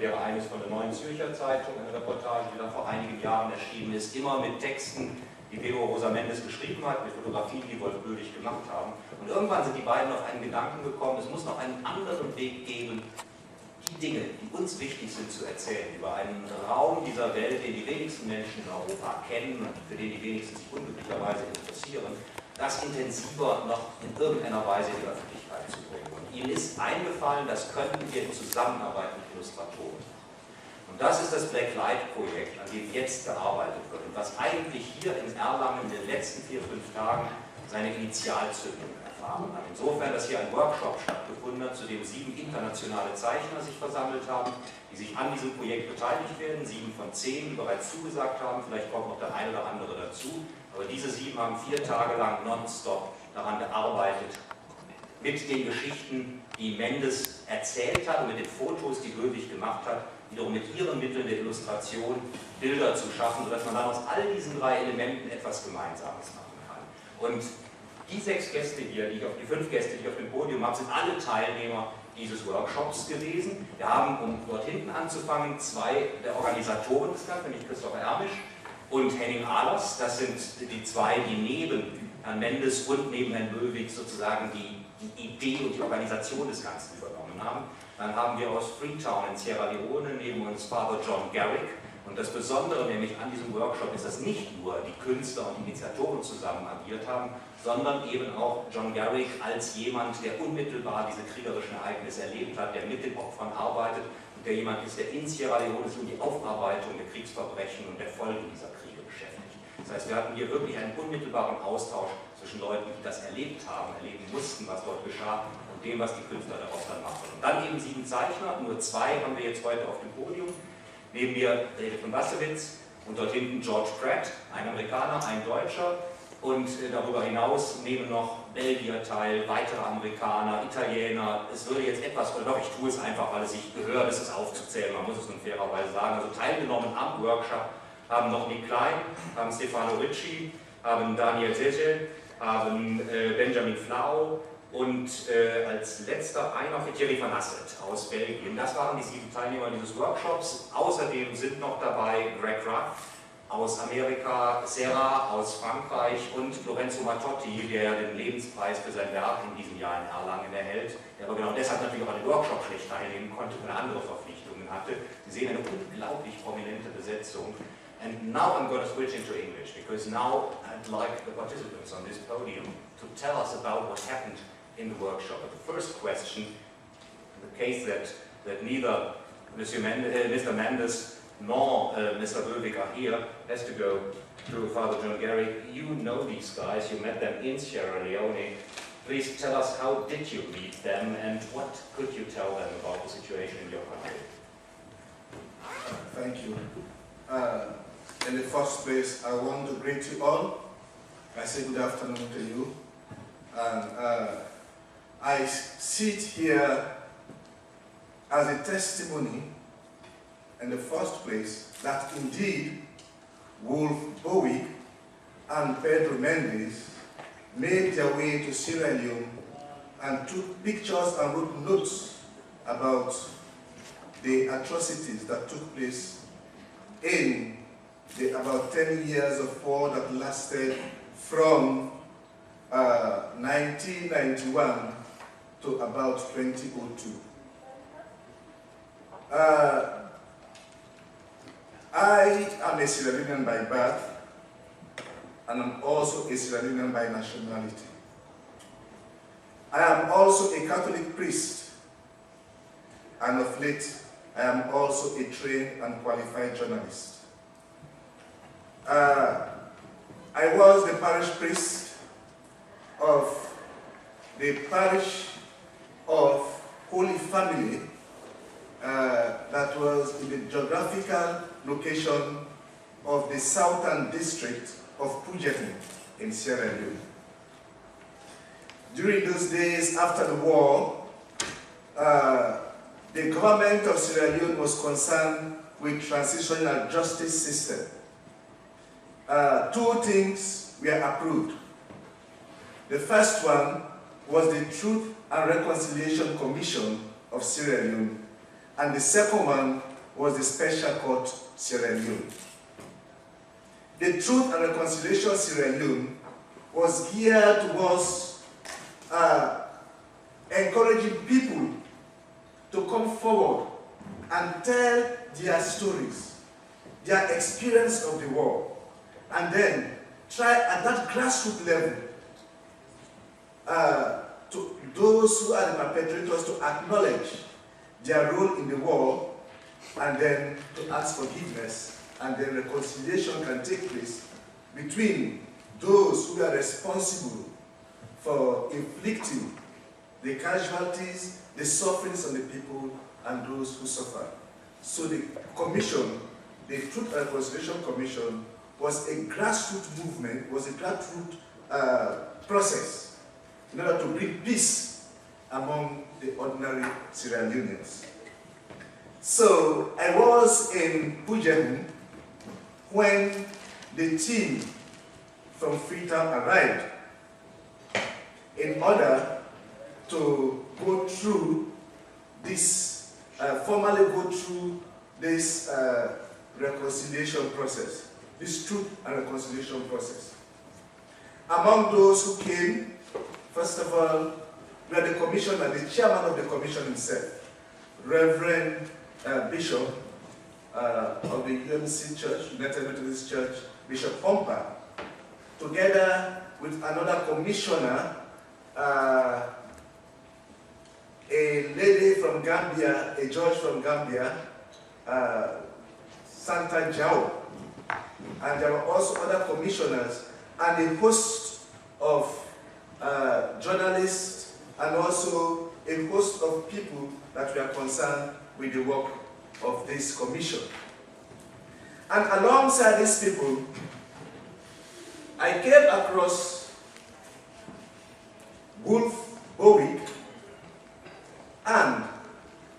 wäre eines von der Neuen Zürcher Zeitung, eine Reportage, die dann vor einigen Jahren erschienen ist, immer mit Texten, die Pedro Rosa Mendes geschrieben hat, mit Fotografien, die Wolf Böhlich gemacht haben. Und irgendwann sind die beiden auf einen Gedanken gekommen, es muss noch einen anderen Weg geben, die Dinge, die uns wichtig sind, zu erzählen, über einen Raum dieser Welt, den die wenigsten Menschen in Europa kennen und für den die wenigsten sich unglücklicherweise interessieren, das intensiver noch in irgendeiner Weise in die Öffentlichkeit zu bringen. Und ihnen ist eingefallen, das könnten wir in Zusammenarbeit mit Illustratoren machen. Und das ist das Black.Light-Projekt, an dem jetzt gearbeitet wird und was eigentlich hier in Erlangen in den letzten 4, 5 Tagen seine Initialzündung erfahren hat. Insofern, dass hier ein Workshop stattgefunden hat, zu dem 7 internationale Zeichner sich versammelt haben, die sich an diesem Projekt beteiligt werden, 7 von 10, die bereits zugesagt haben, vielleicht kommt noch der eine oder andere dazu, aber diese 7 haben 4 Tage lang nonstop daran gearbeitet, mit den Geschichten, die Mendes erzählt hat und mit den Fotos, die Böhlich gemacht hat, wiederum mit ihren Mitteln der Illustration Bilder zu schaffen, sodass man dann aus all diesen 3 Elementen etwas Gemeinsames machen kann. Und die 6 Gäste hier, die 5 Gäste, die ich auf dem Podium habe, sind alle Teilnehmer dieses Workshops gewesen. Wir haben, um dort hinten anzufangen, 2 der Organisatoren des Ganzen, nämlich Christopher Ermisch und Henning Ahlers. Das sind die 2, die neben Herrn Mendes und neben Herrn Böhlich sozusagen die Idee und die Organisation des Ganzen übernommen haben. Dann haben wir aus Freetown in Sierra Leone neben uns Father John Garrick. Und das Besondere nämlich an diesem Workshop ist, dass nicht nur die Künstler und Initiatoren zusammen agiert haben, sondern eben auch John Garrick als jemand, der unmittelbar diese kriegerischen Ereignisse erlebt hat, der mit den Opfern arbeitet und der jemand ist, der in Sierra Leone sich um die Aufarbeitung der Kriegsverbrechen und der Folgen dieser Kriege beschäftigt. Das heißt, wir hatten hier wirklich einen unmittelbaren Austausch zwischen Leuten, die das erlebt haben, erleben mussten, was dort geschah, und dem, was die Künstler daraus dann machen. Und dann eben 7 Zeichner, nur 2 haben wir jetzt heute auf dem Podium. Neben mir David von Wassewitz und dort hinten George Pratt, ein Amerikaner, ein Deutscher. Und darüber hinaus nehmen noch Belgier teil, weitere Amerikaner, Italiener. Es würde jetzt etwas, oder doch, ich tue es einfach, weil es sich gehört, es aufzuzählen, man muss es nun fairerweise sagen. Also teilgenommen am Workshop haben noch Nick Klein, haben Stefano Ricci, haben Daniel Sechel, haben Benjamin Flau und als letzter einer für Thierry van Hasselt aus Belgien. Das waren die 7 Teilnehmer dieses Workshops. Außerdem sind noch dabei Greg Ruff aus Amerika, Serra aus Frankreich und Lorenzo Mattotti, der den Lebenspreis für sein Werk in diesem Jahr in Erlangen erhält, der aber genau deshalb natürlich auch an den Workshop schlecht teilnehmen konnte, weil er andere Verpflichtungen hatte. Sie sehen eine unglaublich prominente Besetzung. And now I'm going to switch into English, because now I'd like the participants on this podium to tell us about what happened in the workshop. But the first question, in the case that neither Mr. Mendes nor Mr. Böhlich are here, has to go to Father John Garrick. You know these guys, you met them in Sierra Leone. Please tell us, how did you meet them and what could you tell them about the situation in your country? Thank you. In the first place, I want to greet you all. I say good afternoon to you. And I sit here as a testimony in the first place that indeed Wolf Bowie and Pedro Mendes made their way to Sierra Leone and took pictures and wrote notes about the atrocities that took place in the about 10 years of war that lasted from 1991 to about 2002. I am a Sierra Leonean by birth, and I'm also a Sierra Leonean by nationality. I am also a Catholic priest, and of late, I am also a trained and qualified journalist. I was the parish priest of the parish of Holy Family that was in the geographical location of the southern district of Pujehun in Sierra Leone. During those days after the war, the government of Sierra Leone was concerned with transitional justice system. 2 things were approved. The first one was the Truth and Reconciliation Commission of Sierra Leone, and the second one was the Special Court Sierra Leone. The Truth and Reconciliation Sierra Leone was geared towards encouraging people to come forward and tell their stories, their experience of the war, and then try at that grassroots level to those who are the perpetrators to acknowledge their role in the war, and then to ask forgiveness, and then reconciliation can take place between those who are responsible for inflicting the casualties, the sufferings of the people, and those who suffer. So the commission, the Truth and Reconciliation Commission, was a grassroots movement, was a grassroots process in order to bring peace among the ordinary Sierra Leoneans. So I was in Pujahu when the team from Freetown arrived in order to go through this, formally go through this reconciliation process, this Truth and Reconciliation process. Among those who came, first of all, we had the commissioner, the chairman of the commission himself, Reverend Bishop of the UMC Church, United Methodist Church, Bishop Pompa, together with another commissioner, a lady from Gambia, a judge from Gambia, Santa Jao, and there were also other commissioners and a host of journalists and also a host of people that were concerned with the work of this commission. And alongside these people, I came across Wolf Bowick and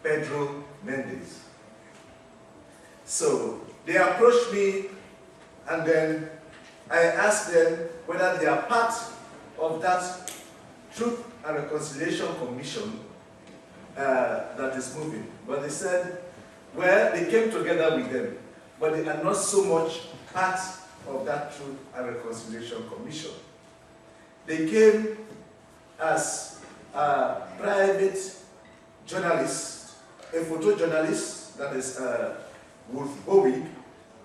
Pedro Mendes. So they approached me, and then I asked them whether they are part of that Truth and Reconciliation Commission that is moving. But they said, well, they came together with them, but they are not so much part of that Truth and Reconciliation Commission. They came as private journalists, a photojournalist, that is Wolf Bowick,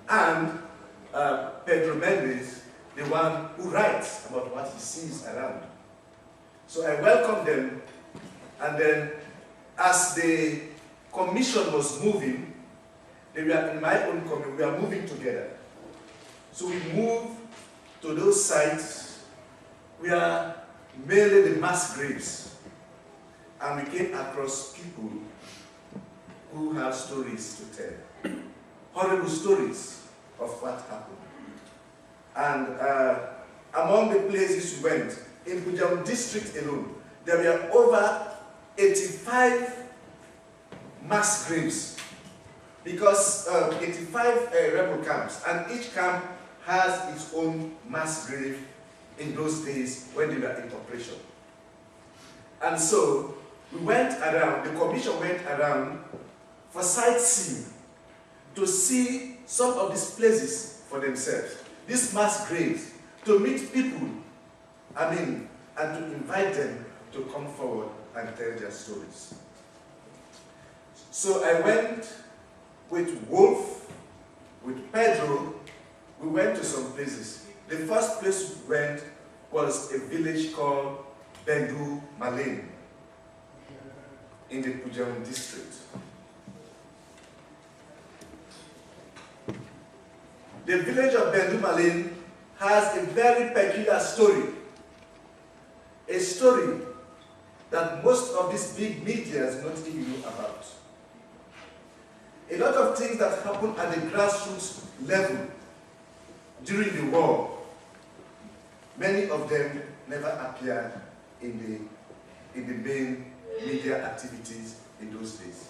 and Pedro Mendes, the one who writes about what he sees around. So I welcomed them, and then as the commission was moving, they were in my own commission, we are moving together. So we moved to those sites where mainly the mass graves, and we came across people who have stories to tell, horrible stories of what happened. And among the places we went, in Pujahu district alone, there were over 85 mass graves, because 85 rebel camps, and each camp has its own mass grave in those days when they were in operation. And so we went around, the commission went around for sightseeing to see some of these places for themselves, these mass graves, to meet people, and to invite them to come forward and tell their stories. So I went with Wolf, with Pedro, we went to some places. The first place we went was a village called Bendu Malin in the Pujahu district. The village of Bendu Malin has a very peculiar story. A story that most of these big media do not even know about. A lot of things that happened at the grassroots level during the war, many of them never appeared in the main media activities in those days.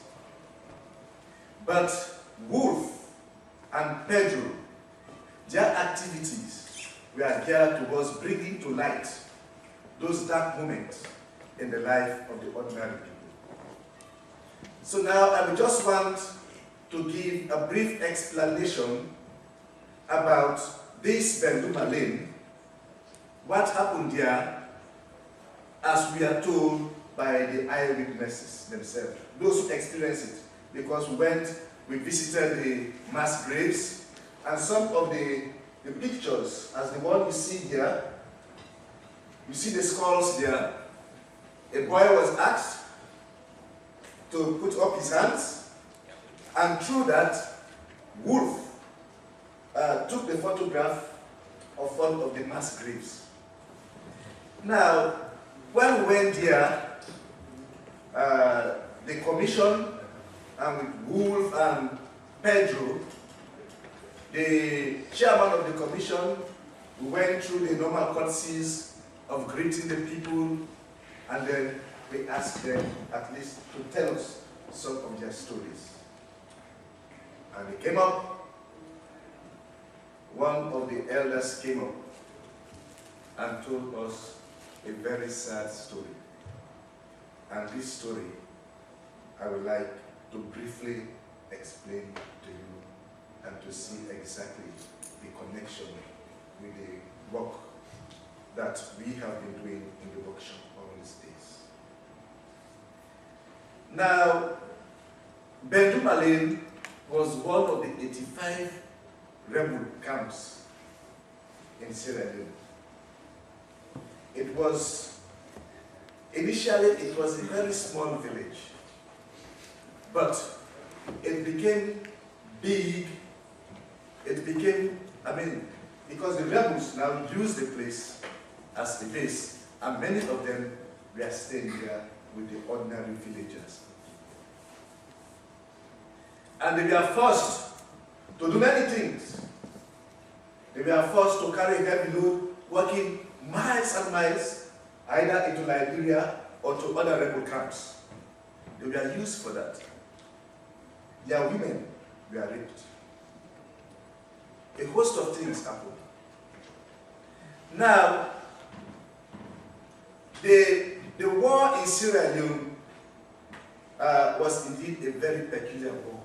But Wolf and Pedro, their activities were geared towards bringing to light those dark moments in the life of the ordinary people. So now I would just want to give a brief explanation about this Benduma Lane, what happened there, as we are told by the eyewitnesses themselves, those who experienced it, because we visited the mass graves, and some of the pictures, as the one you see here, you see the skulls there. A boy was asked to put up his hands, and through that, Wolf took the photograph of one of the mass graves. Now, when we went there, the commission, and with Wolf and Pedro, the chairman of the commission, we went through the normal courtesies of greeting the people, and then we asked them at least to tell us some of their stories. And they came up, one of the elders came up and told us a very sad story. And this story, I would like to briefly explain to you and to see exactly the connection with the work that we have been doing in the workshop all these days. Now, Benduma Lane was one of the 85 rebel camps in Sierra Leone. Initially it was a very small village, but it became big. Because the rebels now used the place as the base, and many of them were staying there with the ordinary villagers. And they were forced to do many things. They were forced to carry heavy load, working miles and miles, either into Liberia or to other rebel camps. They were used for that. Their women were raped. A host of things happened. Now, the war in Sierra Leone was indeed a very peculiar war.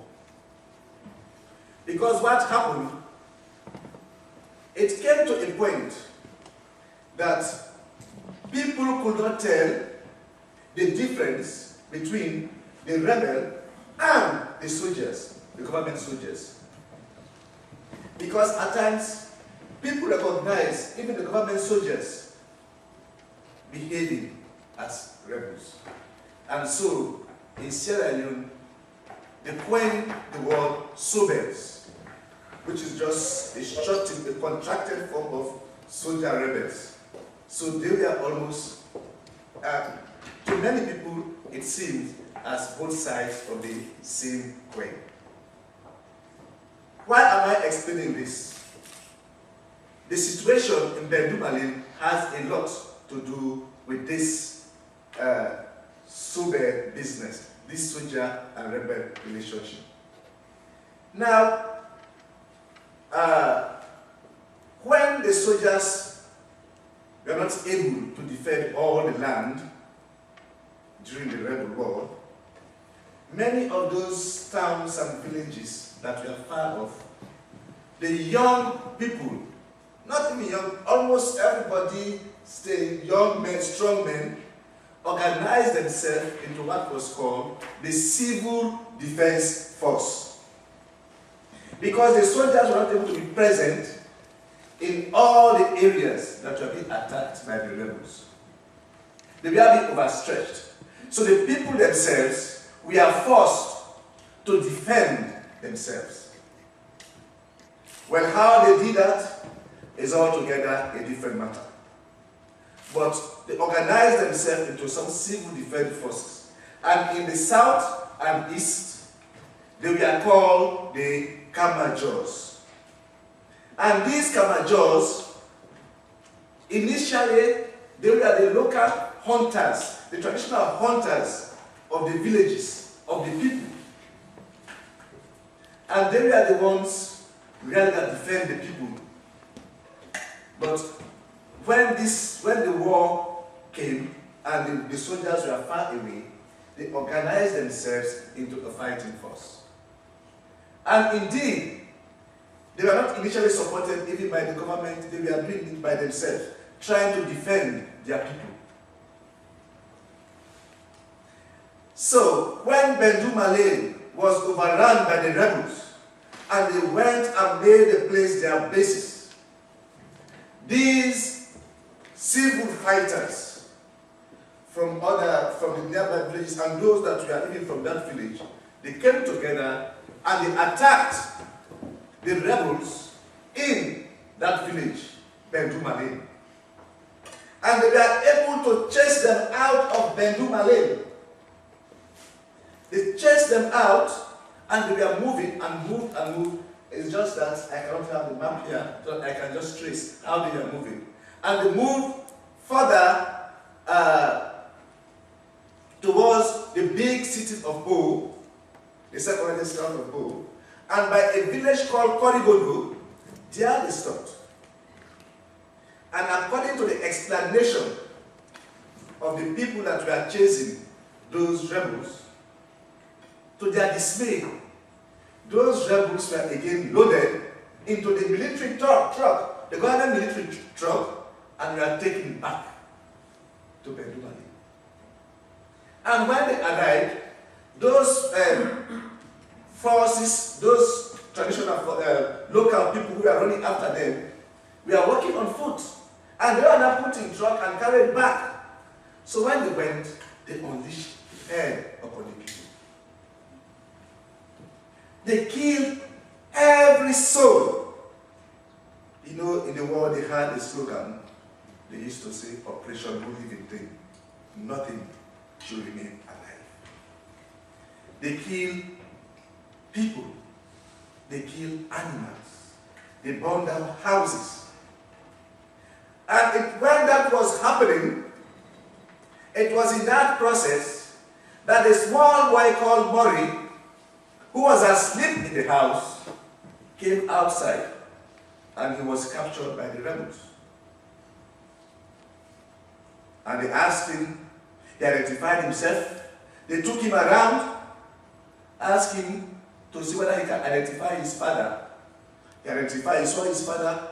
Because what happened, it came to a point that people could not tell the difference between the rebel and the soldiers, the government soldiers. Because at times, people recognize even the government soldiers behaving as rebels. And so, in Sierra Leone, they coined the word sobers, which is just a contracted form of soldier rebels. So they were almost, to many people, it seemed as both sides of the same coin. Why am I explaining this? The situation in Benduma Lane has a lot to do with this sober business, this soldier and rebel relationship. Now, when the soldiers were not able to defend all the land during the rebel war, many of those towns and villages that we are far off, the young people, not even young, almost everybody, young men, strong men, organized themselves into what was called the Civil Defense Force. Because the soldiers were not able to be present in all the areas that were being attacked by the rebels. They were being overstretched. So the people themselves were forced to defend themselves. Well, how they did that is altogether a different matter. But they organized themselves into some civil defense forces. And in the south and east, they were called the Kamajors. And these Kamajors, initially, they were the local hunters, the traditional hunters of the villages, of the people. And they were the ones really that defend the people. But when the war came and the soldiers were far away, they organized themselves into a fighting force. And indeed, they were not initially supported even by the government, they were doing it by themselves, trying to defend their people. So, when Bendu-Malem was overrun by the rebels, and they went and made the place their basis, these civil fighters from the nearby villages and those that were even from that village, they came together and they attacked the rebels in that village, Bendu-Malem. And they were able to chase them out of Bendu-Malem. They chased them out and they were moving and moved and moved. It's just that I cannot have the map here, so I can just trace how they were moving. And they moved further towards the big city of Bo, the second largest town of Bo, and by a village called Koribondo, there they stopped. And according to the explanation of the people that were chasing those rebels, to their dismay, those rebels were again loaded into the military truck, the government military truck, and were taken back to Bendu-Malem. And when they arrived, those forces, those traditional local people who were running after them, were walking on foot. And they were now put in truck and carried back. So when they went, they unleashed hell upon the people. They killed every soul. You know, in the war they had a slogan. They used to say, Operation No Living Thing. Nothing should remain alive. They killed people. They killed animals. They burned down houses. And when that was happening, it was in that process that a small boy called Mori, who was asleep in the house, came outside and he was captured by the rebels. And they asked him, he identified himself, they took him around, asked him to see whether he can identify his father. He identified, he saw his father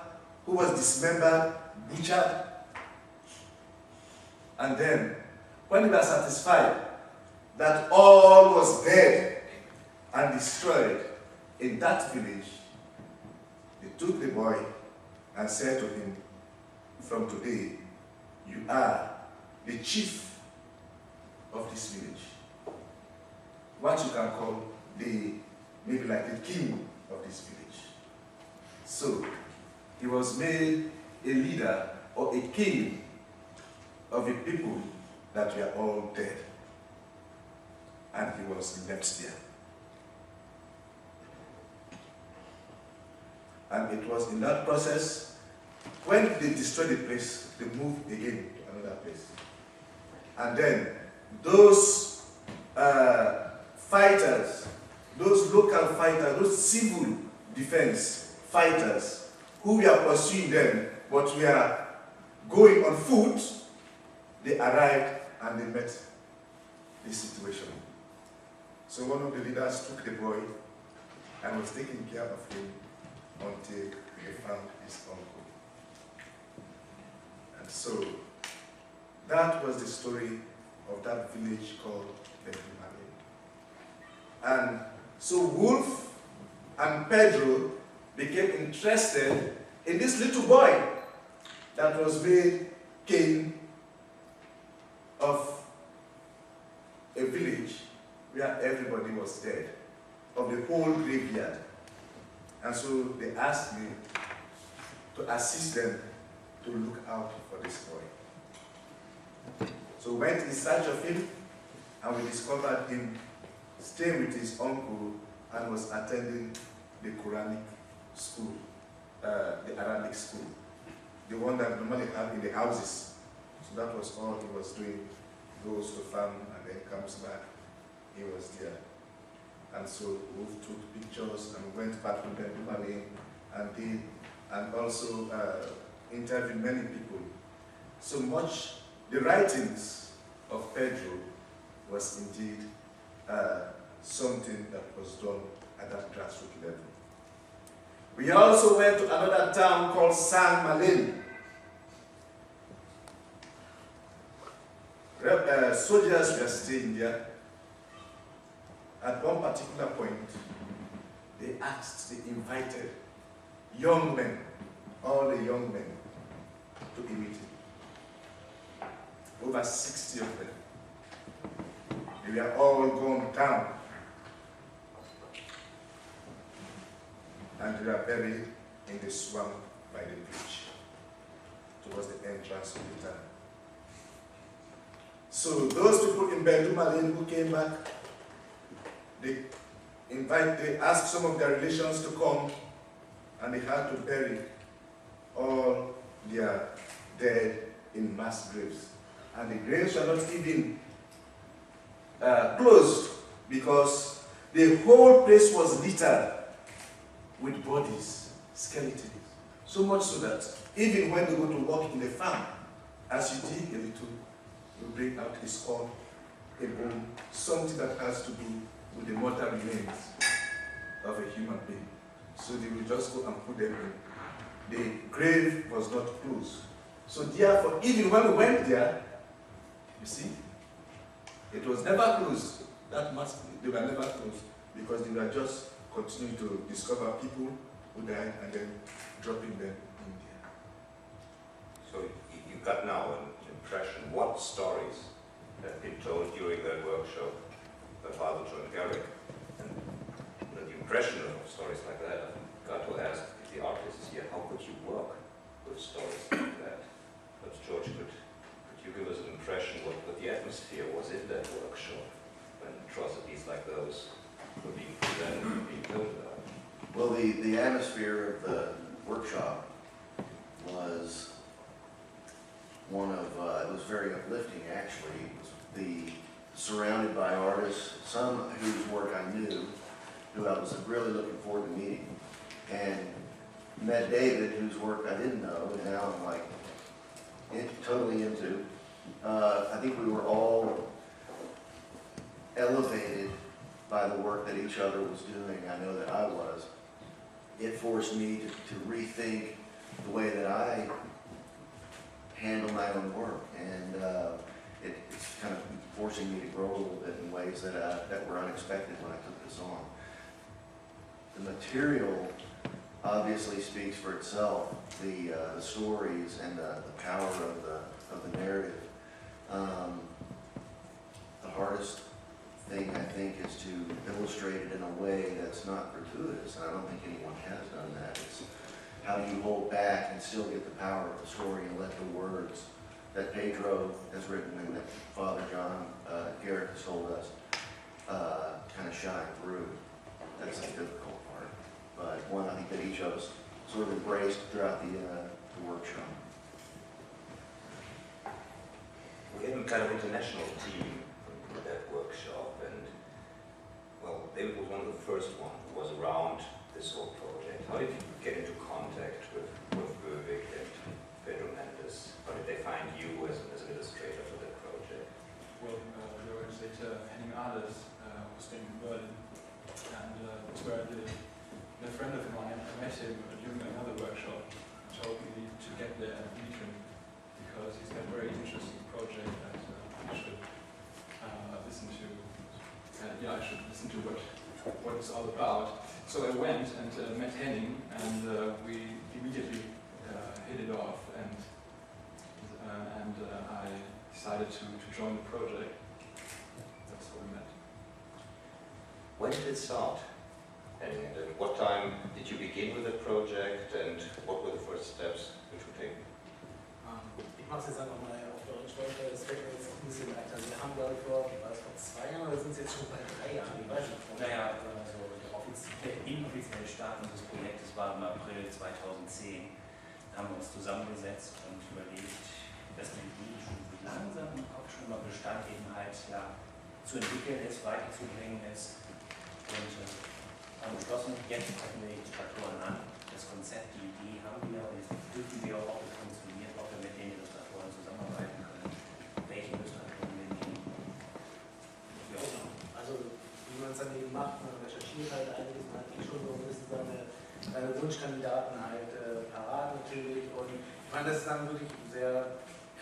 who was dismembered, butchered. And then, when they were satisfied that all was dead and destroyed in that village, they took the boy and said to him, from today, you are the chief of this village. What you can call maybe like the king of this village. So, he was made a leader or a king of a people that were all dead. And he was left there. And it was in that process, when they destroyed the place, they moved again to another place. And then those fighters, those local fighters, those civil defense fighters who were pursuing them, but were going on foot, they arrived and they met this situation. So one of the leaders took the boy and was taking care of him until they found his uncle. And so that was the story of that village called Bendu-Malem. And so Wolf and Pedro became interested in this little boy that was made king of a village where everybody was dead, of the whole graveyard. And so they asked me to assist them to look out for this boy. So we went in search of him, and we discovered him staying with his uncle and was attending the Quranic school, the Arabic school, the one that normally have in the houses. So that was all he was doing. Goes to farm and then comes back. He was there. And so we took pictures and went back to Bendu-Malem and also interviewed many people. So much, the writings of Pedro was indeed something that was done at that grassroots level. We also went to another town called San Malin. Soldiers were staying there. At one particular point, they invited young men, all the young men, to a meeting. Over 60 of them. They were all gone down. And they were buried in the swamp by the beach, towards the entrance of the town. So those people in Berdumalin who came back, they asked some of their relations to come, and they had to bury all their dead in mass graves. And the graves were not even closed, because the whole place was littered with bodies, skeletons. So much so that even when they go to work in the farm, as you dig a little, you bring out a skull, a bone, something that has to do with the mortal remains of a human being. So they will just go and put them in. The grave was not closed. So therefore, even when we went there, you see, it was never closed. They were never closed, because they were just continuing to discover people who died and then dropping them in there. So you got now an impression. What stories have been told during that workshop by Father John Garrick? And the impression of stories like that, I've got to ask, if the artist is here, how could you work with stories like that? But George, could you give us an impression what the atmosphere was in that workshop when atrocities like those were being presented and being told about? Well, the atmosphere of the workshop was one of, it was very uplifting actually. It was surrounded by artists, some whose work I knew, who I was really looking forward to meeting. And met David, whose work I didn't know, and now I'm like totally into. I think we were all elevated by the work that each other was doing. I know that I was. It forced me to rethink the way that I handle my own work, and it's kind of forcing me to grow a little bit in ways that were unexpected when I took this on. The material obviously speaks for itself. The stories and the power of the narrative. The hardest thing, I think, is to illustrate it in a way that's not gratuitous, and I don't think anyone has done that. It's how do you hold back and still get the power of the story and let the words that Pedro has written and that Father John Garrett has told us kind of shine through. That's the difficult part, but one I think that each of us sort of embraced throughout the workshop. We had a kind of international team for that workshop, and well, David was one of the first ones who was around this whole project. How did you get into contact with Böwig and Pedro Mendes? How did they find you as an illustrator for that project? Well, the organizer Henning Adels was staying in Berlin, and that's where a friend of mine, I met him during another workshop, told me to get there and meet him, because he's got a very interesting project that I should listen to. I should listen to what it's all about. So I went and met Henning, and we immediately hit it off, and I decided to join the project. That's how we met. When did it start? And at what time did you begin with the project, and what were the first steps which were taken? Ich mache es jetzt einfach mal auf Deutsch, weil es fällt mir jetzt ein bisschen leichter. Also wir haben, glaube ich, vor 2 Jahren, oder sind es jetzt schon bei 3 Jahren? Ich weiß nicht. Naja, also der inoffizielle Start unseres Projektes war im April 2010. Da haben wir uns zusammengesetzt und überlegt, dass die Idee schon so langsam im Kopf schon immer bestand, eben halt ja, zu entwickeln ist, weiterzubringen ist. Und haben beschlossen, jetzt packen wir die Illustratoren an. Das Konzept, die Idee haben wir, und jetzt dürfen wir auch, ob es funktioniert, ob wir mit den Illustratoren zusammenarbeiten können. Welche Illustratoren wir nehmen. Ja. Also wie man es dann eben macht, man recherchiert halt einiges, man hat schon so ein bisschen seine Wunschkandidaten halt parat natürlich. Und ich meine, das ist dann wirklich sehr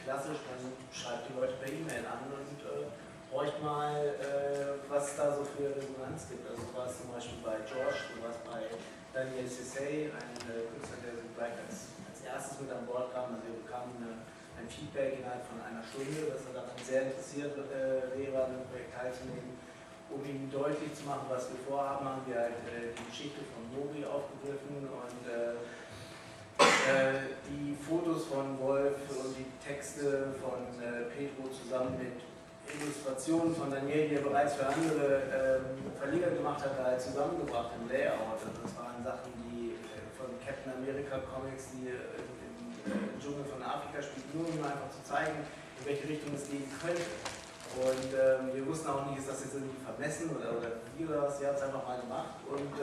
klassisch, man schreibt die Leute per E-Mail an und bräuchte mal, was da so für Resonanz gibt. Also war es zum Beispiel bei George, so war es bei Daniel Cissé, ein Künstler, der so gleich als erstes mit an Bord kam. Also wir bekamen ein Feedback innerhalb von einer Stunde, dass er daran sehr interessiert wäre, an dem Projekt teilzunehmen. Um ihm deutlich zu machen, was wir vorhaben, haben wir halt die Geschichte von Nori aufgegriffen und die Fotos von Wolf und die Texte von Pedro zusammen mit Illustrationen von Daniel, die er bereits für andere Verleger gemacht hat, halt zusammengebracht im Layout. Also das waren Sachen, die von Captain America Comics, die im Dschungel von Afrika spielen, nur um einfach zu zeigen, in welche Richtung es gehen könnte. Und wir wussten auch nicht, ist das jetzt irgendwie vermessen oder wie oder was, wir haben es einfach mal gemacht. Und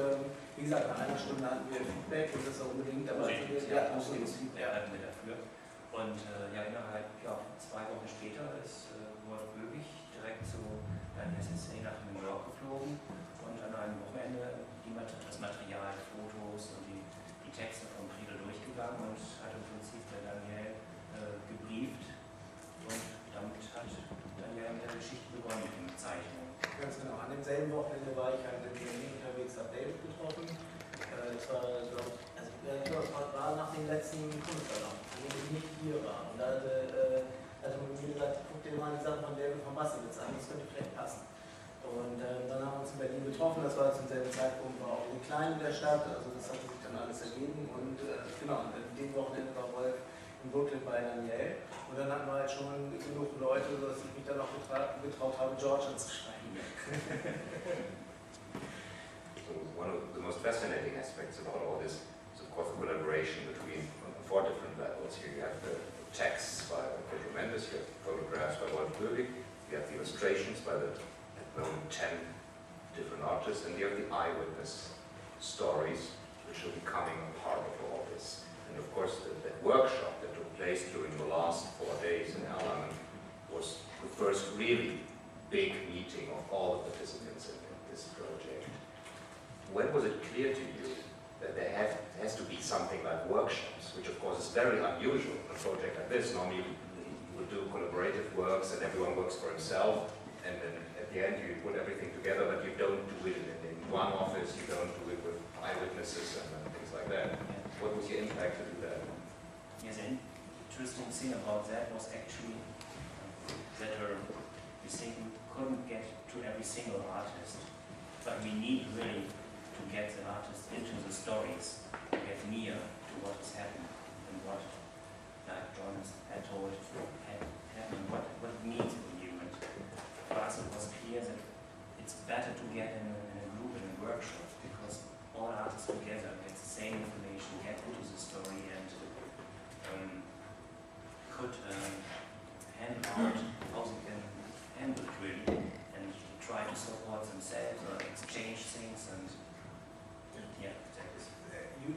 wie gesagt, nach einer Stunde hatten wir Feedback und das ist auch unbedingt dabei. Ja, positives Feedback hatten wir dafür. Und innerhalb 2 Wochen später ist Wolf Böbig direkt zu SSA nach New York geflogen und an einem Wochenende das Material, Fotos und die Texte von Friedel durchgegangen und hat im Prinzip der Daniel gebrieft und damit hat Daniel mit der Geschichte begonnen mit den Zeichnungen. Ganz genau, an demselben Wochenende war ich halt in Berlin unterwegs, habe David getroffen. Das war, glaube ich, das war nach dem letzten Comic-Salon, an dem ich nicht hier war. Und da hatte man mir gesagt, guck dir mal die Sachen von David von Bassewitz an, das könnte vielleicht passen. Und dann haben wir uns in Berlin getroffen, das war zum selben Zeitpunkt, war auch in Klein in der Stadt, also das hatte sich dann alles ergeben. Und genau, an dem Wochenende war Wolf in Brooklyn bei Daniel. Und dann hatten wir halt schon genug Leute, dass ich mich dann auch getraut habe, George anzuschreiben. So one of the most fascinating aspects about all this is, of course, the collaboration between 4 different levels. Here you have the texts by Pedro Mendes, you have photographs by Wolf Böbig, you have the illustrations by the 10 different artists, and you have the eyewitness stories, which are becoming a part of all this. And of course, that workshop that took place during the last 4 days in Erlangen was the first really big meeting of all the participants in this project. When was it clear to you that there has to be something like workshops, which of course is very unusual in a project like this? Normally you would do collaborative works and everyone works for himself, and then at the end you put everything together, but you don't do it in one office, you don't do it with eyewitnesses and things like that. What was your impact to do that? Yes, an interesting thing about that was actually that we think we couldn't get to every single artist, but we need really to get the artist into the stories, to get near to what is happening and what, like John had told, happened, what it means for you. And for us it was clear that it's better to get in a group, in a workshop, because all artists together get the same information, get into the story, and could hand out how they can handle it really, and try to support themselves or exchange things. And yeah,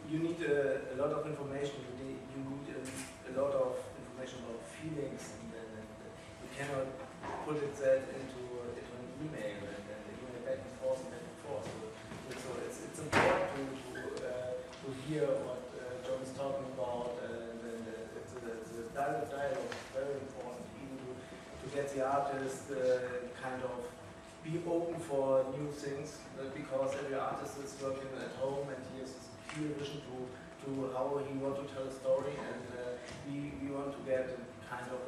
you need a lot of information. You need a lot of information about feelings, and you cannot put that into an email and then email back and forth and back and forth. So it's important to hear what John is talking about. The direct dialogue is very important, even to get the artist kind of be open for new things, because every artist is working at home and he has this clear vision to how he wants to tell a story, and we want to get kind of,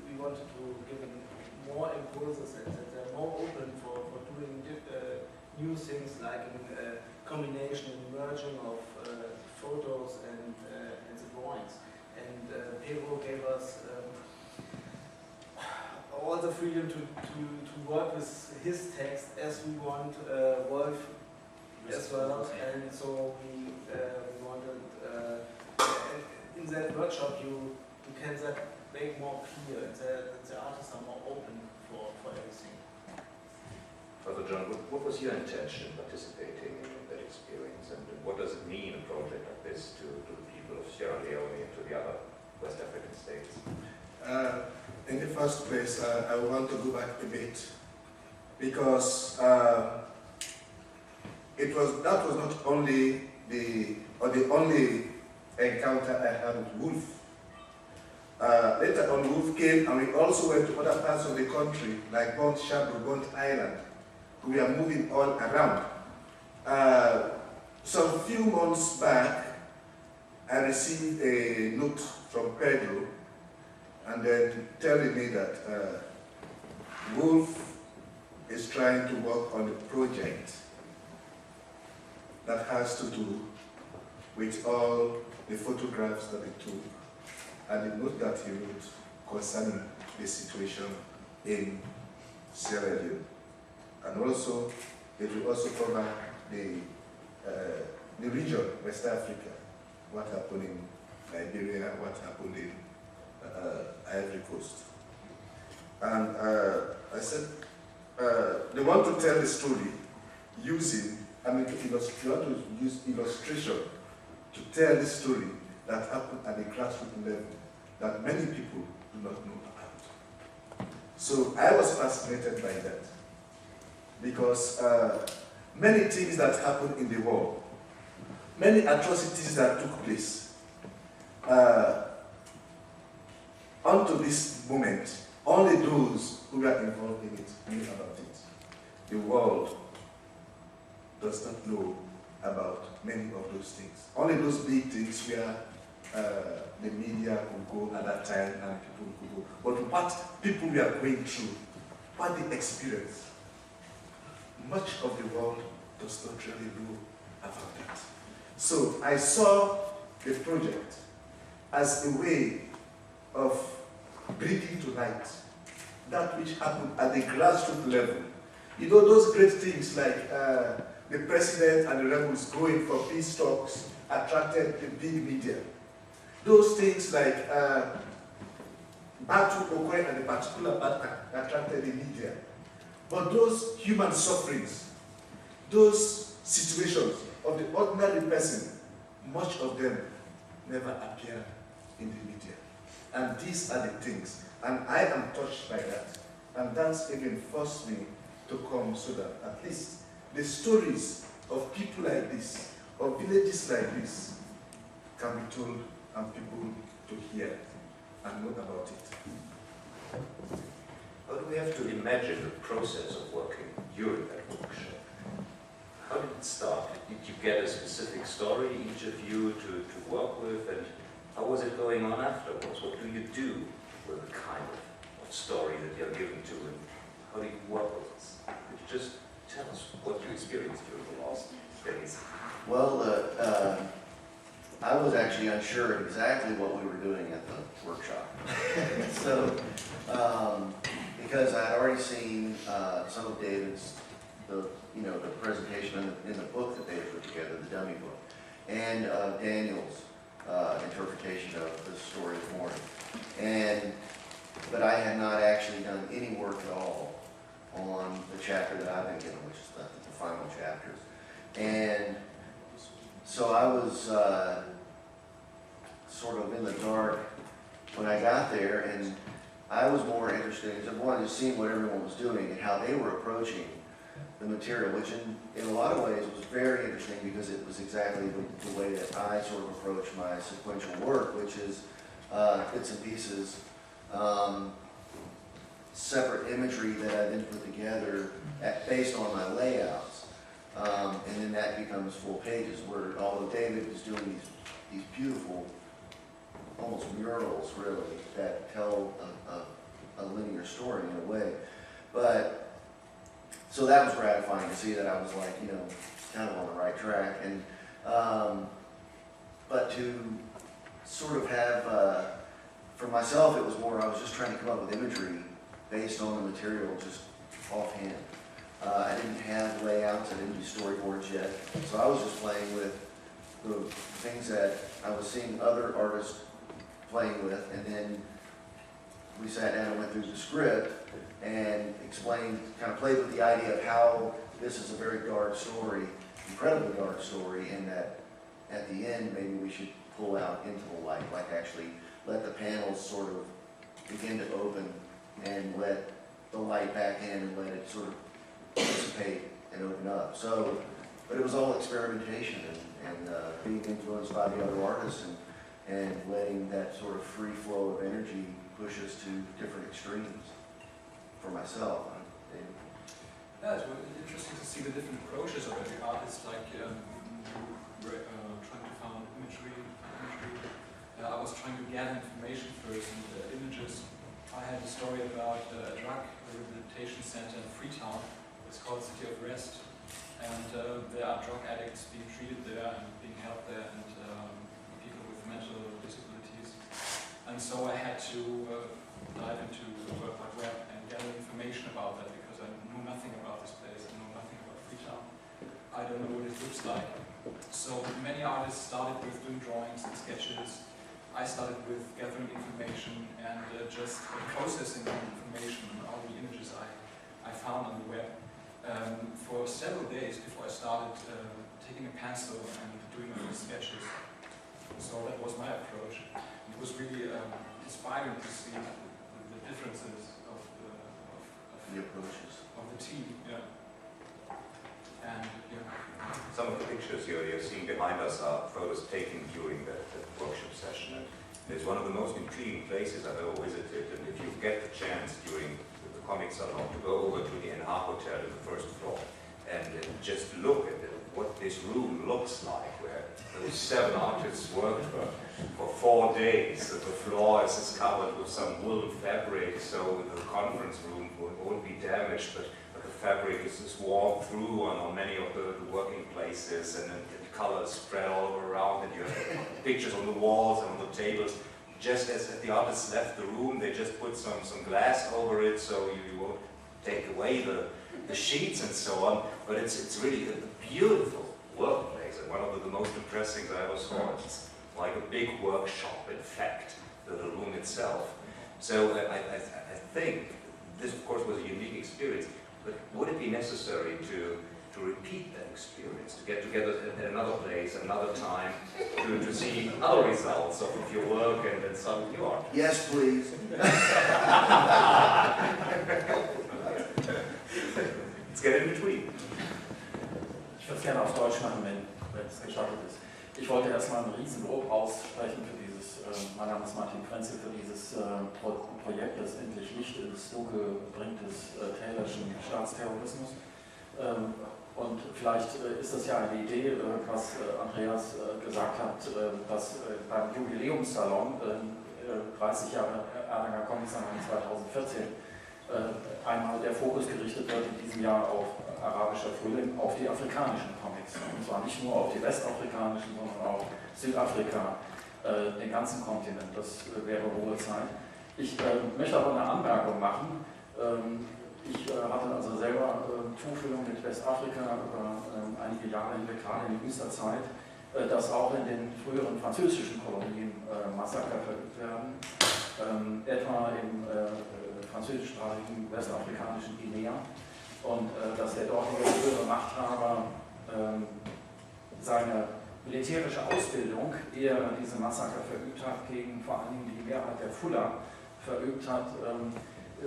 we wanted to give him more impulses and that they're more open for doing new things, like in combination and merging of photos and the drawings. And Pedro gave us all the freedom to work with his text as we want, Wolf as well. And so we wanted, in that workshop you can make more clear, and the artists are more open for everything. Father John, what was your intention participating in that experience, and what does it mean, a project like this, to the people of Sierra Leone and to the other West African states? In the first place, I want to go back a bit, because that was not only the only encounter I had with Wolf. Later on, Wolf came, and we also went to other parts of the country, like Bont Shadow, Bont Island. We are moving all around. Some few months back, I received a note from Pedro, and then telling me that Wolf is trying to work on a project that has to do with all the photographs that he took, and the note that he wrote concerning the situation in Sierra Leone. And also, it will also cover the region, West Africa, what happened in Liberia, what happened in Ivory Coast. And I said, they want to tell the story using, you want to use illustration to tell the story that happened at the grassroots level that many people do not know about. So I was fascinated by that because many things that happened in the world, many atrocities that took place, unto this moment, only those who were involved in it knew about it. The world does not know about many of those things. Only those big things where the media could go at that time and people could go. But what people were going through, what they experienced, much of the world does not really know about that. So I saw the project as a way of bringing to light that which happened at the grassroots level. You know, those great things like the president and the rebels going for peace talks attracted the big media. Those things like battle occurring at a particular battle attracted the media. But those human sufferings, those situations of the ordinary person, much of them never appear in the media. And these are the things. And I am touched by that. And that's even forced me to come so that at least the stories of people like this, of villages like this, can be told and people to hear and know about it. How do we have to imagine the process of working during that workshop? How did it start? Did you get a specific story, each of you, to work with? And how was it going on afterwards? What do you do with the kind of story that you're given to, and how do you work with this? Could you just tell us what you experienced during the last days? Well, I was actually unsure exactly what we were doing at the workshop. So, because I had already seen some of David's, the presentation in the book that they had put together, the dummy book, and Daniel's interpretation of the story of Morning. But I had not actually done any work at all on the chapter that I've been given, which is the final chapters. And so I was sort of in the dark when I got there, and I was more interested because I wanted to see what everyone was doing and how they were approaching the material, which in a lot of ways was very interesting because it was exactly the way that I sort of approach my sequential work, which is bits and pieces, separate imagery that I then put together based on my layouts. And then that becomes full pages where, although David was doing these beautiful, almost murals really, that tell a linear story in a way. But, so that was gratifying to see that I was like, kind of on the right track. And, but to sort of have, for myself, it was more, I was just trying to come up with imagery based on the material, just offhand. I didn't have layouts, I didn't do storyboards yet, so I was just playing with the things that I was seeing other artists playing with, and then we sat down and went through the script and explained, kind of played with the idea of how this is a very dark story, incredibly dark story, and that at the end maybe we should pull out into the light, like actually let the panels sort of begin to open and let the light back in and let it sort of dissipate and open up. So, but it was all experimentation, and and being influenced by the other artists and letting that sort of free flow of energy push us to different extremes for myself. Yeah, it's really interesting to see the different approaches of every artist, like trying to find imagery. I was trying to gather information first and images. I had a story about a drug rehabilitation center in Freetown. It's called City of Rest. And there are drug addicts being treated there and being helped there, and people with mental disabilities. And so I had to dive into the World Wide Web and gather information about that, because I knew nothing about this place, I knew nothing about Freetown. I don't know what it looks like. So many artists started with doing drawings and sketches. I started with gathering information and just processing the information, all the images I found on the web. For several days before I started taking a pencil and doing my sketches. So that was my approach. It was really inspiring to see the differences of The approaches. of the team. Yeah. And yeah. Some of the pictures you're seeing behind us are photos taken during the workshop session. And it's one of the most intriguing places I've ever visited. And if you get the chance during the Comic-Salon to go over to the NH Hotel in the first floor and just look at what this room looks like, where those 7 artists worked for 4 days. The floor is covered with some wool fabric, so the conference room won't be damaged, but the fabric is worn through on many of the working places, and the colors spread all over around, and you have pictures on the walls and on the tables. Just as the artists left the room, they just put some glass over it, so you won't take away the sheets and so on. But it's really a beautiful workplace, and one of the most impressive things I ever saw. It's like a big workshop, in fact, the room itself. So I think this, of course, was a unique experience. But would it be necessary to repeat that experience, to get together at another place, another time, to see other results of your work and some of your art? Yes, please. Let's get in between. Ich würde es gerne auf Deutsch machen, wenn es gestattet ist. Ich wollte erstmal ein Riesenlob aussprechen für dieses, mein Name ist Martin Frenzel, für dieses Projekt, das endlich Licht ins Dunkel bringt des taylorschen Staatsterrorismus. Und vielleicht ist das ja eine Idee, was Andreas gesagt hat, dass beim Jubiläumssalon, 30 Jahre Erlanger Comic-Salon 2014, einmal der Fokus gerichtet wird in diesem Jahr auf arabischer Frühling, auf die afrikanischen Comics. Und zwar nicht nur auf die westafrikanischen, sondern auch Südafrika, den ganzen Kontinent. Das wäre hohe Zeit. Ich möchte aber eine Anmerkung machen. Ich hatte also selber Tuchfühlung mit Westafrika über einige Jahre hinweg, gerade in jüngster Zeit, dass auch in den früheren französischen Kolonien Massaker verübt werden, etwa im französischsprachigen westafrikanischen Guinea, und dass der dortige frühere Machthaber seine militärische Ausbildung, ehe er diese Massaker verübt hat, gegen vor allen Dingen die Mehrheit der Fuller verübt hat,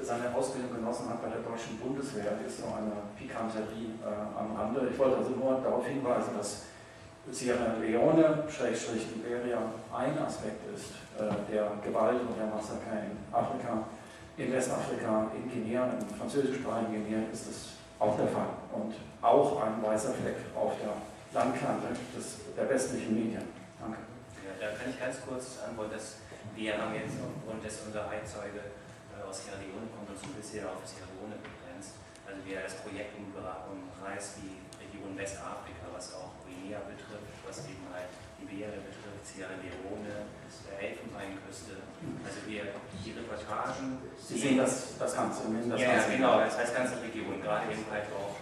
seine Ausbildung genossen hat bei der deutschen Bundeswehr. Ist so eine Pikanterie am Rande. Ich wollte also nur darauf hinweisen, dass Sierra Leone, Liberia, ein Aspekt ist der Gewalt und der Massaker in Afrika. In Westafrika, in Guinea, im französischsprachigen Guinea ist es auch der Fall. Und auch ein weißer Fleck auf der Landkarte der westlichen Medien. Danke. Ja, da kann ich ganz kurz antworten, dass wir haben jetzt aufgrund des unser Zeitzeuge aus Sierra Leone kommt und so ein bisschen auf Sierra Leone begrenzt. Also wir das Projekt umreißt die Region Westafrika, was auch Guinea betrifft, was eben halt Liberia betrifft, Sierra Leone, Elfenbeinküste. Also wir die Reportagen. Sie sehen das Ganze. Ja, genau, das heißt ganze Region, gerade eben halt auch.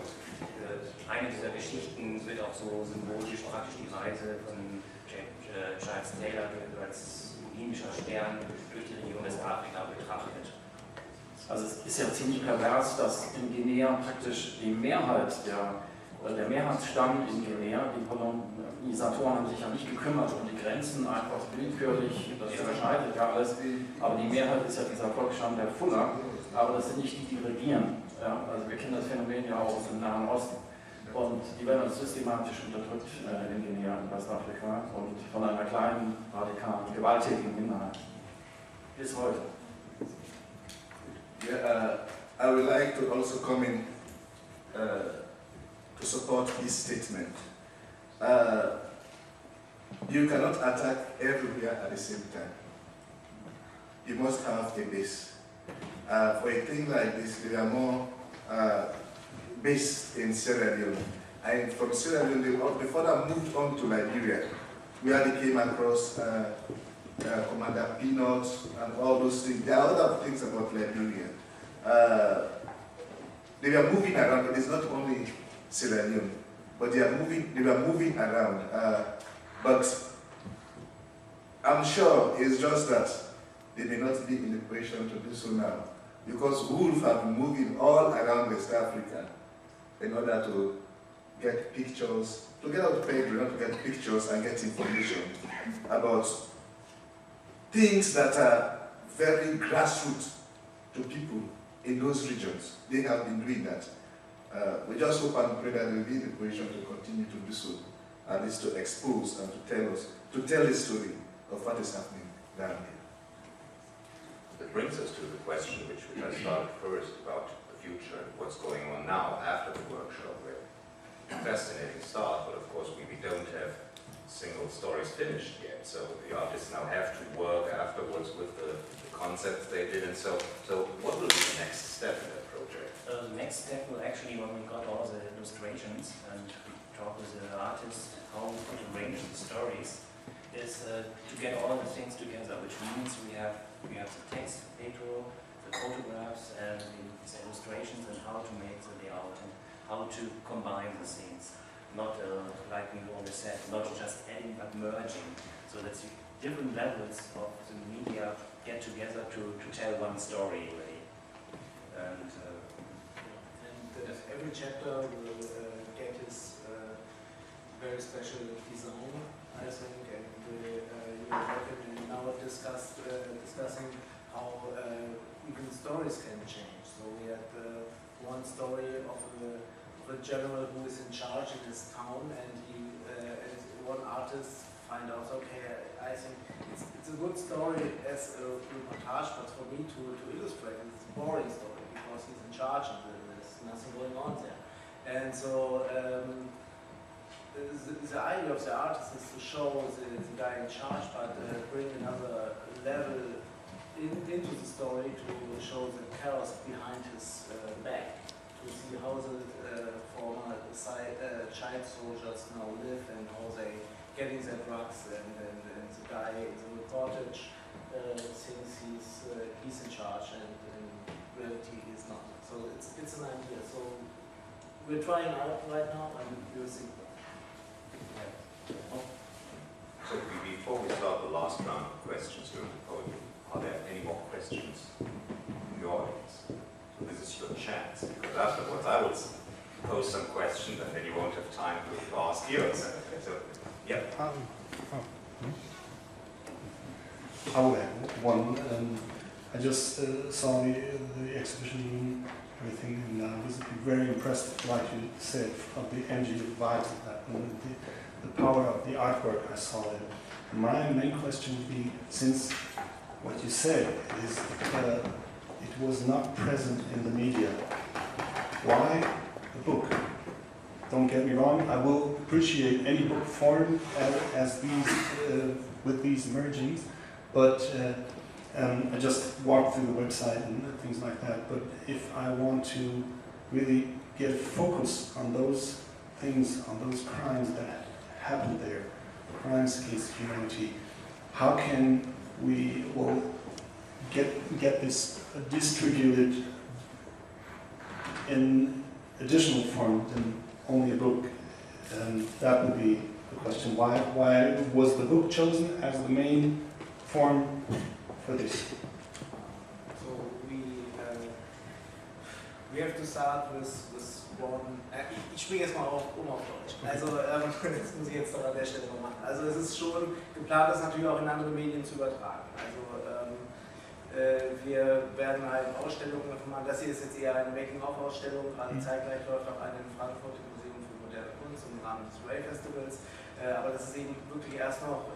Eine dieser Geschichten wird auch so symbolisch praktisch die Reise von Charles Taylor als himmlischer Stern durch die Region Westafrika betrachtet. Also es ist ja ziemlich pervers, dass in Guinea praktisch die Mehrheit der Mehrheitsstamm in Guinea, die Kolonisatoren haben sich ja nicht gekümmert um die Grenzen, einfach willkürlich, das überschneidet ja alles, aber die Mehrheit ist ja dieser Volksstamm der Fuller, aber das sind nicht die, die regieren. Ja? Also wir kennen das Phänomen ja auch aus dem Nahen Osten. Und die werden also systematisch unterdrückt in Guinea und Westafrika und von einer kleinen, radikalen, gewalttätigen Minderheit. Bis heute. Yeah, I would like to also come in to support his statement. You cannot attack everywhere at the same time. You must have a base. For a thing like this, they are more based in Sierra Leone. And from Sierra Leone, they further moved on to Liberia, where they came across Commander Peanuts and all those things. There are other things about Liberia. They were moving around. It is not only Sierra Leone, but they were moving around. But I'm sure it's just that they may not be in a position to do so now, because wolves have been moving all around West Africa in order to get pictures, to get out Pedro, not to get pictures and get information about things that are very grassroots to people in those regions. They have been doing that. We just hope and pray that they will be in a position to continue to do so, at least to expose and to tell the story of what is happening down here. That brings us to the question which I started first about the future, what's going on now after the workshop. A fascinating start, but of course we don't have single stories finished yet, so the artists now have to work afterwards with the concepts they did, and so what will be the next step in that project? The next step will actually, when we got all the illustrations and talk with the artists how we could arrange the stories, is to get all the things together, which means we have the text, Pedro, the photographs, and the illustrations, and how to make the layout and how to combine the scenes. Not like we always said, not just adding but merging, so that the different levels of the media get together to tell one story really. And every chapter will get his very special design, I think, and you will now discussing how even stories can change. So we had one story of a general who is in charge in his town, and and one artist find out, okay, I think it's a good story as a reportage, but for me to illustrate it, it's a boring story because he's in charge and there's nothing going on there. And so the idea of the artist is to show the guy in charge, but bring another level into the story to show the chaos behind his back, to see how the former child soldiers now live and how they getting their drugs, and the guy in the reportage thinks he's in charge, and in reality he's not. So it's an idea. So we're trying out right now, and we'll see. So before we start the last round of questions during the podium, are there any more questions from the audience? So this is your chance, because afterwards I will pose some questions and then you won't have time to ask yours. So, yeah. I just saw the exhibition room, everything, and I was very impressed, like you said, of the energy, the vibes of that, and the power of the artwork I saw there. My main question would be, since what you said is it was not present in the media, why a book? Don't get me wrong, I will appreciate any book form as these, with these mergings, but I just walked through the website and things like that, but if I want to really get focus on those things, on those crimes that happened there, crimes against humanity, how can we get this distributed in additional form than only a book? And that would be the question. Why was the book chosen as the main form for this? So we have to start with one. Ich springe jetzt mal auf Deutsch. Also das muss ich jetzt doch an der Stelle mal machen. Also es ist schon geplant, das natürlich auch in andere Medien zu übertragen. Also wir werden halt Ausstellungen machen. Das hier ist jetzt eher eine Making-of-Ausstellung. Gerade zeitgleich läuft auch eine in Frankfurt im Museum für unterstützt im Rahmen des Ray Festivals. Aber das ist eben wirklich erst noch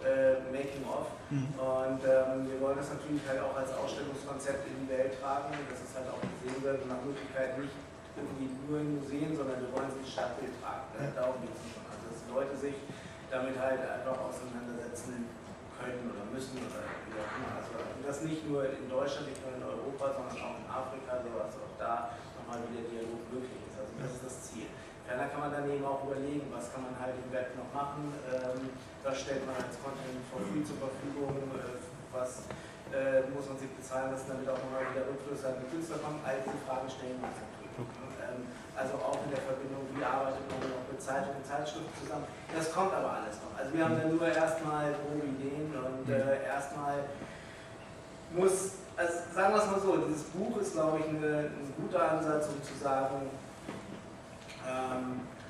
Making of. Und wir wollen das natürlich halt auch als Ausstellungskonzept in die Welt tragen, dass es halt auch gesehen wird und nach Möglichkeit nicht irgendwie nur in Museen, sondern wir wollen es ins Stadtbild tragen. Darum geht es schon. Also dass Leute sich damit halt einfach auseinandersetzen können oder müssen oder wie auch immer. Also das nicht nur in Deutschland, nicht nur in Europa, sondern auch in Afrika, so dass auch da nochmal wieder Dialog möglich ist. Also das ist das Ziel. Da kann man dann eben auch überlegen, was kann man halt im Web noch machen, was stellt man als Content for free zur Verfügung, was muss man sich bezahlen lassen, damit auch nochmal wieder Rückflüsse an den Künstler kommen. All diese Fragen stellen wir uns natürlich. Also auch in der Verbindung, wie arbeitet man noch mit Zeitung und Zeitschriften zusammen. Das kommt aber alles noch. Also wir haben dann nur erstmal grobe Ideen und erstmal muss, also sagen wir es mal so, dieses Buch ist, glaube ich, ein guter Ansatz, um zu sagen,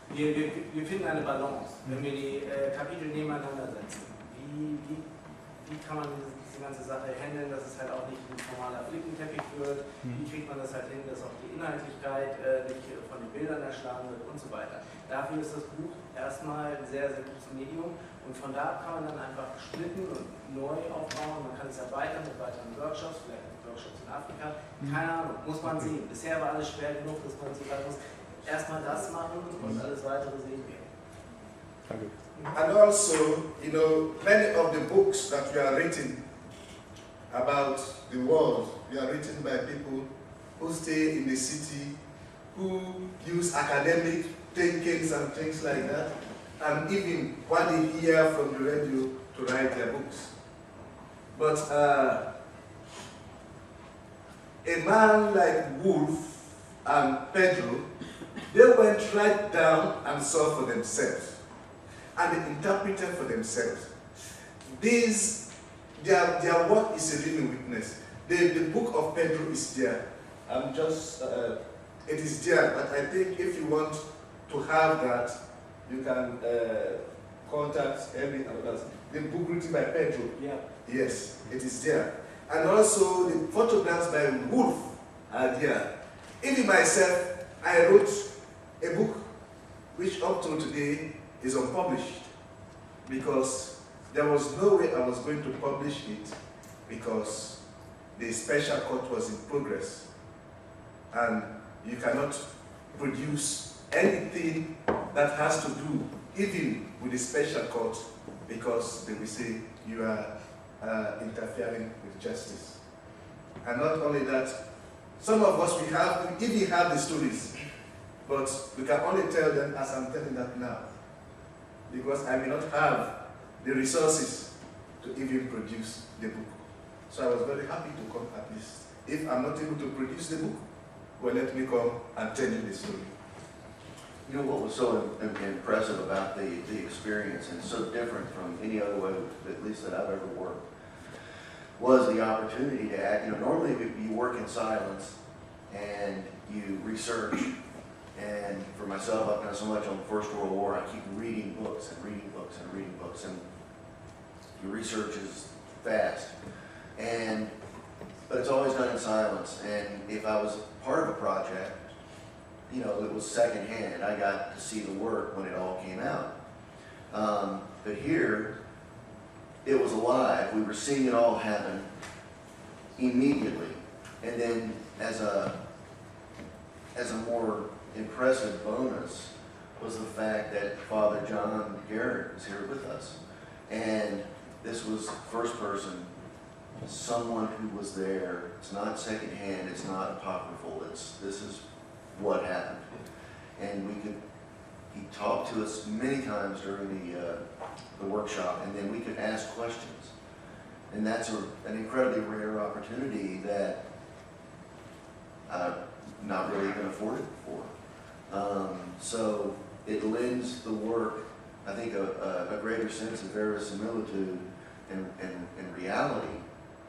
wir finden eine Balance, wenn wir die Kapitel nebeneinander setzen. Wie kann man diese ganze Sache handeln, dass es halt auch nicht ein formaler Flickenteppich wird? Wie kriegt man das halt hin, dass auch die Inhaltlichkeit nicht von den Bildern erschlagen wird und so weiter? Dafür ist das Buch erstmal ein sehr, sehr gutes Medium und von da kann man dann einfach splitten und neu aufbauen. Man kann es erweitern mit weiteren Workshops, vielleicht mit Workshops in Afrika. Keine Ahnung, muss man sehen. Bisher war alles schwer genug, dass man so sagen muss, erstmal das machen und alles weitere sehen wir. Danke. And also, you know, many of the books that we are written about the world, we are written by people who stay in the city, who use academic thinkings and things like that, and even what they hear from the radio to write their books. But a man like Wolf and Pedro, they went right down and saw for themselves, and they interpreted for themselves. Their work is a living witness. The book of Pedro is there. It is there, but I think if you want to have that, you can contact every other. The book written by Pedro. Yeah. Yes, it is there. And also the photographs by Wolf are there. Even myself, I wrote a book which up to today is unpublished because there was no way I was going to publish it because the special court was in progress and you cannot produce anything that has to do even with the special court because they will say you are interfering with justice. And not only that, some of us we even have the stories, but we can only tell them as I'm telling that now, because I may not have the resources to even produce the book. So I was very happy to come at least. If I'm not able to produce the book, well, let me come and tell you the story. You know what was so impressive about the experience, and so different from any other way, at least that I've ever worked, was the opportunity to act. You know, normally you work in silence and you research. And for myself, I've done so much on the First World War. I keep reading books and reading books and reading books, and your research is fast. But it's always done in silence. And if I was part of a project, you know, it was secondhand. I got to see the work when it all came out. But here, it was alive. We were seeing it all happen immediately. And then as a more impressive bonus was the fact that Father John Garrett was here with us. And this was first person, someone who was there. It's not secondhand, it's not apocryphal, this is what happened. And he talked to us many times during the workshop, and then we could ask questions. And that's an incredibly rare opportunity that I've not really been afforded before. So it lends the work, I think, a greater sense of verisimilitude and reality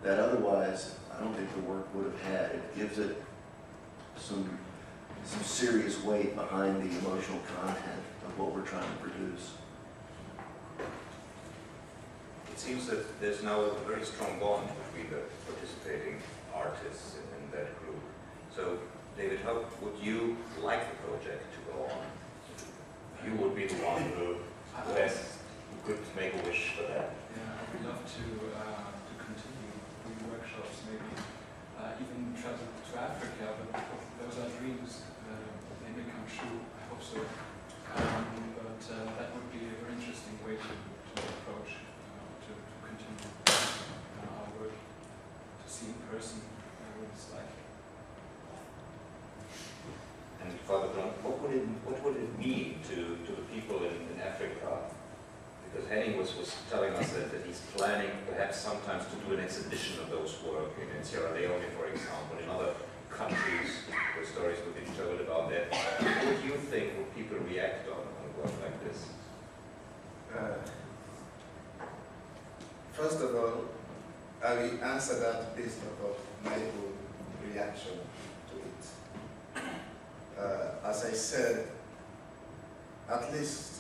that otherwise I don't think the work would have had. It gives it some serious weight behind the emotional content of what we're trying to produce. It seems that there's now a very strong bond between the participating artists in that group. So, David, how would you like the project to go on? you would be the one who could make a wish for that. Yeah, I would love to continue doing workshops, maybe even travel to Africa, but those are dreams. They may come true, I hope so. But that would be a very interesting way to approach, to continue our work, to see in person what it's like. And Father Grant, what would it mean to the people in Africa? Because Henning was telling us that he's planning perhaps sometimes to do an exhibition of those work in Sierra Leone, for example, in other countries where stories would be told about that. What do you think would people react on work like this? First of all, I will answer that based on my own reaction to it. As I said, at least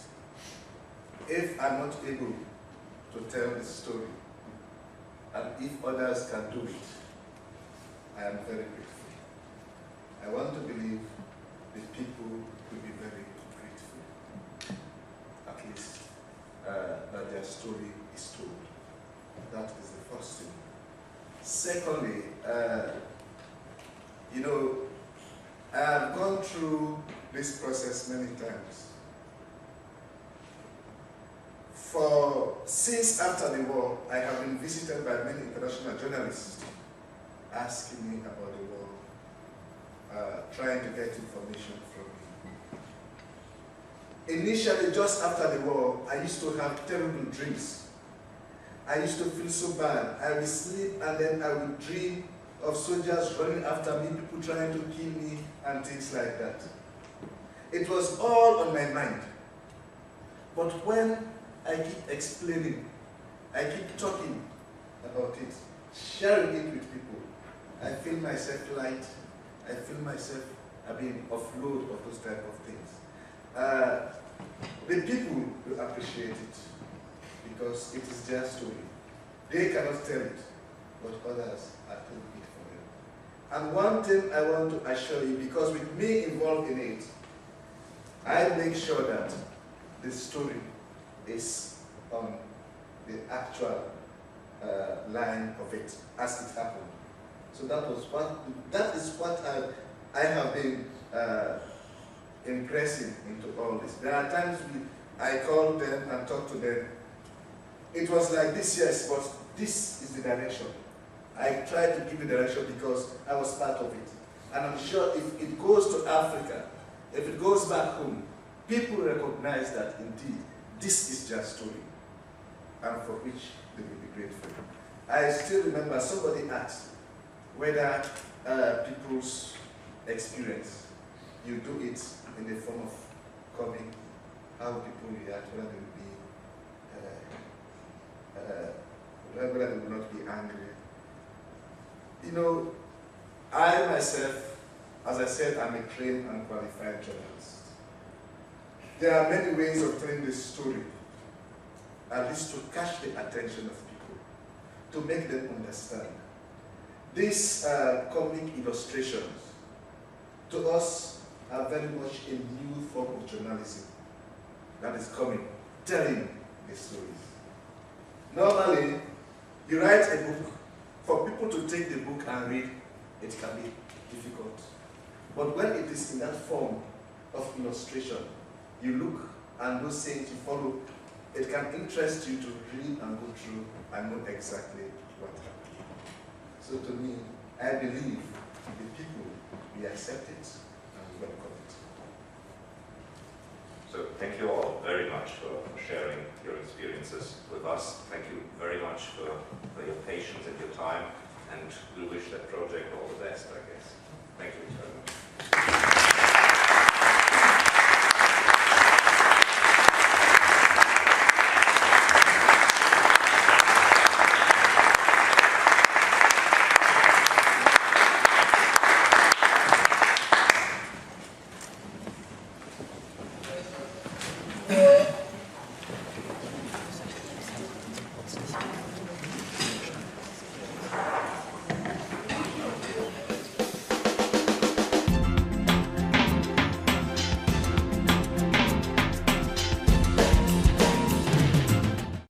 if I'm not able to tell the story, and if others can do it, I am very grateful. I want to believe the people will be very grateful, at least that their story is told. That is the first thing. Secondly, you know, I have gone through this process many times. Since after the war, I have been visited by many international journalists asking me about the war, trying to get information from me. Initially, just after the war, I used to have terrible dreams. I used to feel so bad. I would sleep and then I would dream of soldiers running after me, people trying to kill me, and things like that. It was all on my mind. But when I keep explaining, I keep talking about it, sharing it with people, I feel myself light, I feel myself being offload of those type of things. The people will appreciate it because it is their story. They cannot tell it, but others are telling it for them. And one thing I want to assure you, because with me involved in it, I make sure that the story is on the actual line of it as it happened. So that is what I have been impressing into all this. There are times I call them and talk to them. It was like this, yes, but this is the direction. I try to give the direction because I was part of it. And I'm sure if it goes to Africa, if it goes back home, people recognize that indeed this is their story, and for which they will be grateful. I still remember somebody asked whether people's experience, you do it in the form of comic, how people react, whether they will be, whether they will not be angry. You know, I myself, as I said, I'm a trained and qualified journalist. There are many ways of telling this story, at least to catch the attention of people, to make them understand. These comic illustrations, to us, are very much a new form of journalism that is coming, telling the stories. Normally, you write a book, for people to take the book and read, it can be difficult. But when it is in that form of illustration, you look and those things you follow, it can interest you to read and go through and know exactly what happened. So to me, I believe the people will accept it and welcome it. So thank you all very much for sharing your experiences with us. Thank you very much for your patience and your time, and we wish that project all the best, I guess. Thank you very much.